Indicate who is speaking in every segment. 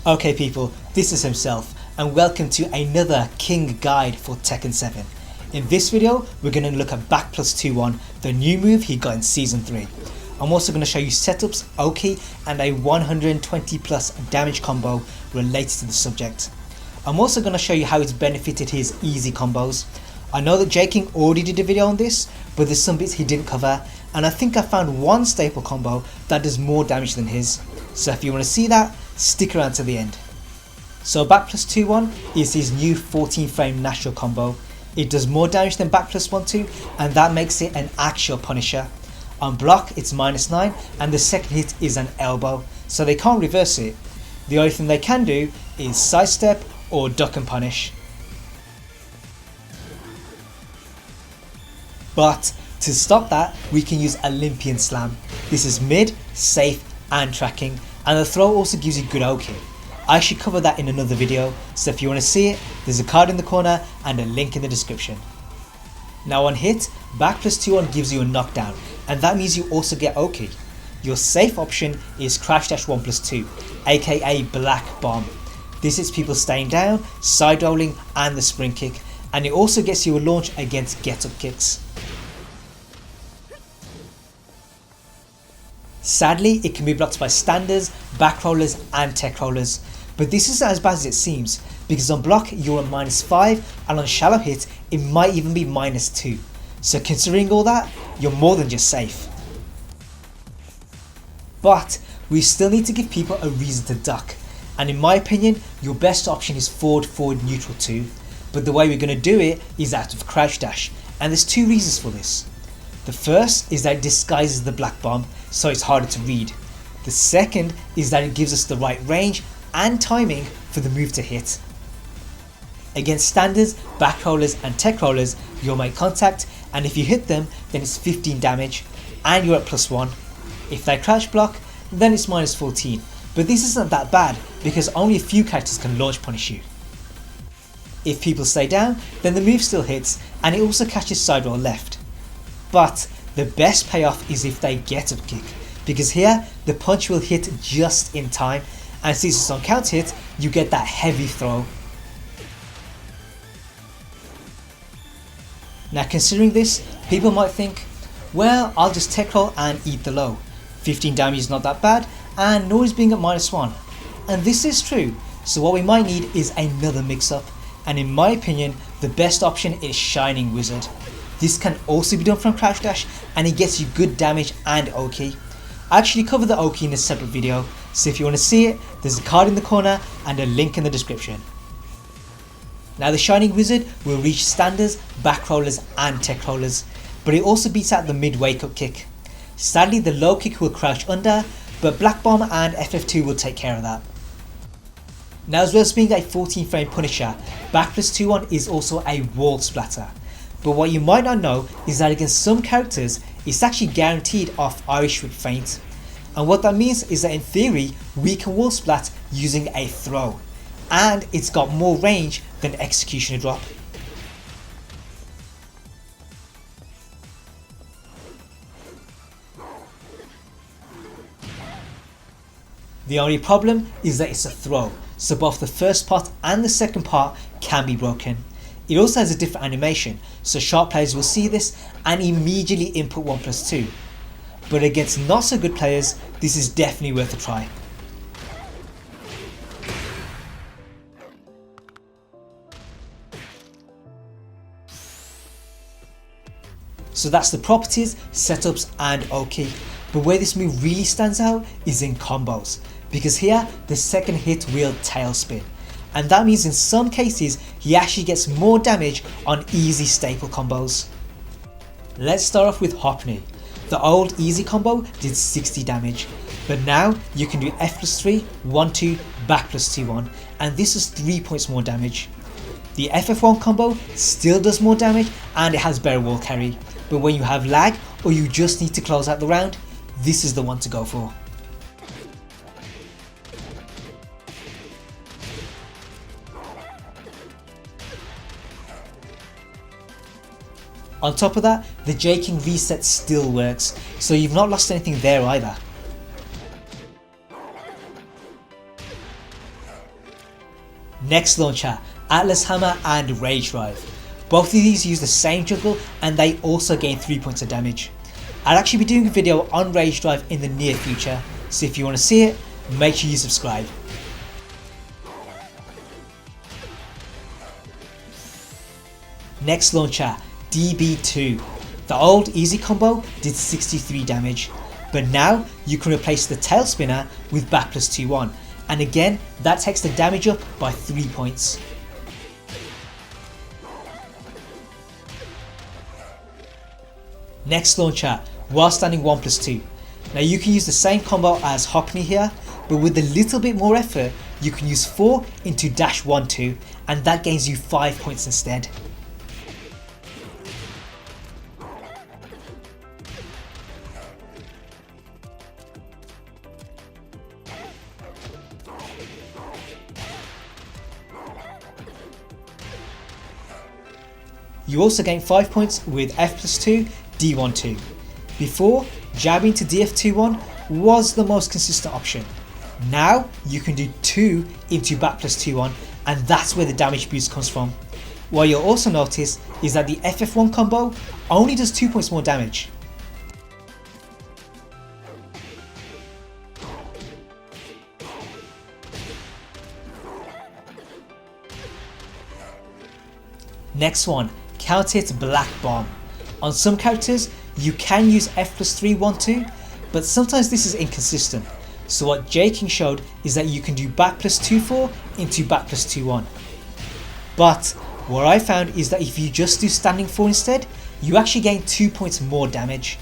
Speaker 1: Okay people, this is himself and welcome to another King guide for Tekken 7. In this video we're going to look at B+2 on the new move he got in Season 3. I'm also going to show you setups, Oki and a 120 plus damage combo related to the subject. I'm also going to show you how it's benefited his easy combos. I know that J King already did a video on this, but there's some bits he didn't cover, and I think I found one staple combo that does more damage than his. So if you want to see that, stick around to the end. So B+2 on is his new 14 frame natural combo. It does more damage than B+1-2 and that makes it an actual punisher. On block it's -9 and the second hit is an elbow, so they can't reverse it. The only thing they can do is sidestep or duck and punish. But to stop that we can use Olympian Slam. This is mid, safe and tracking, and the throw also gives you good Oki. I should cover that in another video, so if you want to see it, there's a card in the corner and a link in the description. Now on hit, B+2 on gives you a knockdown, and that means you also get Oki. Your safe option is crash dash 1+2, aka Black Bomb. This hits people staying down, side rolling and the spring kick, and it also gets you a launch against get up kicks. Sadly, it can be blocked by standards, back rollers and tech rollers, but this isn't as bad as it seems, because on block you're at -5 and on shallow hit it might even be -2, so considering all that, you're more than just safe. But we still need to give people a reason to duck, and in my opinion your best option is forward neutral 2, but the way we're going to do it is out of crouch dash, and there's two reasons for this. The first is that it disguises the black bomb, so it's harder to read. The second is that it gives us the right range and timing for the move to hit. Against standards, back rollers and tech rollers you'll make contact, and if you hit them then it's 15 damage and you're at +1. If they crouch block then it's -14, but this isn't that bad because only a few characters can launch punish you. If people stay down then the move still hits and it also catches side roll left. But the best payoff is if they get up kick, because here the punch will hit just in time, and since it's on count hit you get that heavy throw. Now considering this, people might think, well I'll just tech roll and eat the low. 15 damage is not that bad and nor is being at -1. And this is true, so what we might need is another mix up, and in my opinion the best option is Shining Wizard. This can also be done from crouch dash and it gets you good damage and Oki. I actually covered the Oki in a separate video, so if you want to see it, there's a card in the corner and a link in the description. Now the Shining Wizard will reach standards, back rollers and tech rollers, but it also beats out the mid wake up kick. Sadly the low kick will crouch under, but Black Bomb and FF2 will take care of that. Now as well as being a 14 frame punisher, B+2 on is also a wall splatter. But what you might not know is that against some characters it's actually guaranteed off Irish with feint, and what that means is that in theory we can wall splat using a throw, and it's got more range than executioner drop. The only problem is that it's a throw, so both the first part and the second part can be broken. It also has a different animation, so sharp players will see this and immediately input 1+2. But against not so good players, this is definitely worth a try. So that's the properties, setups and Oki. But where this move really stands out is in combos, because here the second hit will tailspin. And that means in some cases he actually gets more damage on easy staple combos. Let's start off with Hopney. The old easy combo did 60 damage, but now you can do F+3, 1-2, B+2 on, and this is 3 points more damage. The FF1 combo still does more damage and it has better wall carry, but when you have lag or you just need to close out the round, this is the one to go for. On top of that, the J King reset still works, so you've not lost anything there either. Next launcher, Atlas Hammer and Rage Drive. Both of these use the same juggle and they also gain 3 points of damage. I'll actually be doing a video on Rage Drive in the near future, so if you want to see it, make sure you subscribe. Next launcher, DB2. The old easy combo did 63 damage, but now you can replace the tail spinner with B+2 and again that takes the damage up by 3 points. Next launcher, while standing 1+2. Now you can use the same combo as Hockney here, but with a little bit more effort you can use 4 into -1-2 and that gains you 5 points instead. You also gain 5 points with F+2, D1-2. Before, jabbing to DF2-1 was the most consistent option. Now you can do 2 into B+2-1 and that's where the damage boost comes from. What you'll also notice is that the FF1 combo only does 2 points more damage. Next one, Counter Hit Black Bomb. On some characters you can use F+3 1-2, but sometimes this is inconsistent. So what J-King showed is that you can do B+2-4 into B+2-1. But what I found is that if you just do standing 4 instead, you actually gain 2 points more damage.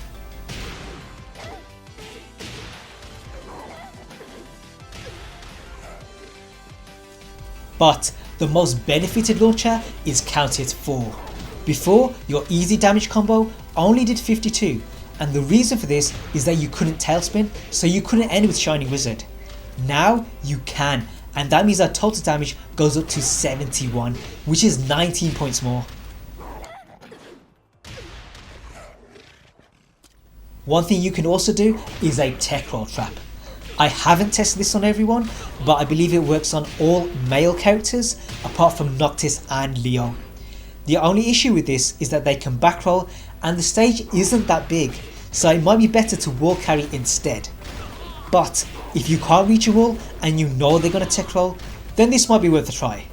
Speaker 1: But the most benefited launcher is Counter Hit 4. Before, your easy damage combo only did 52, and the reason for this is that you couldn't tailspin, so you couldn't end with Shining Wizard. Now you can, and that means that total damage goes up to 71, which is 19 points more. One thing you can also do is a tech roll trap. I haven't tested this on everyone, but I believe it works on all male characters apart from Noctis and Leo. The only issue with this is that they can backroll and the stage isn't that big, so it might be better to wall carry instead. But if you can't reach a wall and you know they're going to tech roll, then this might be worth a try.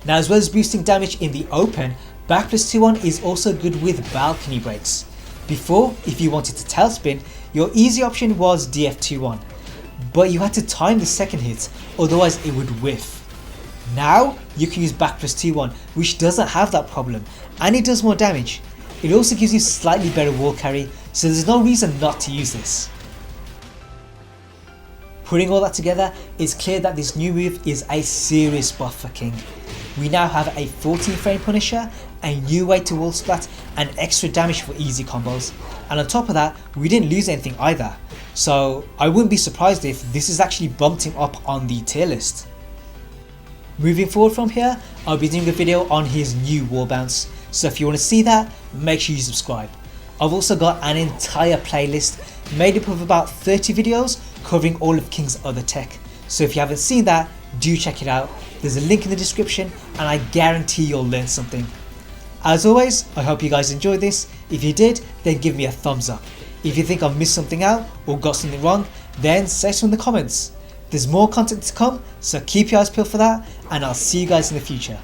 Speaker 1: Now, as well as boosting damage in the open, B+2-1 is also good with balcony breaks. Before, if you wanted to tailspin, your easy option was DF2-1, but you had to time the second hit, otherwise it would whiff. Now you can use B+2-1, which doesn't have that problem, and it does more damage. It also gives you slightly better wall carry, so there's no reason not to use this. Putting all that together, it's clear that this new move is a serious buff for King. We now have a 14 frame Punisher, a new way to wall splat, and extra damage for easy combos, and on top of that we didn't lose anything either, so I wouldn't be surprised if this has actually bumped him up on the tier list. Moving forward from here, I'll be doing a video on his new wall bounce, so if you want to see that, make sure you subscribe. I've also got an entire playlist made up of about 30 videos covering all of King's other tech, so if you haven't seen that, do check it out. There's a link in the description and I guarantee you'll learn something. As always, I hope you guys enjoyed this. If you did, then give me a thumbs up. If you think I've missed something out or got something wrong, then say so in the comments. There's more content to come, so keep your eyes peeled for that, and I'll see you guys in the future.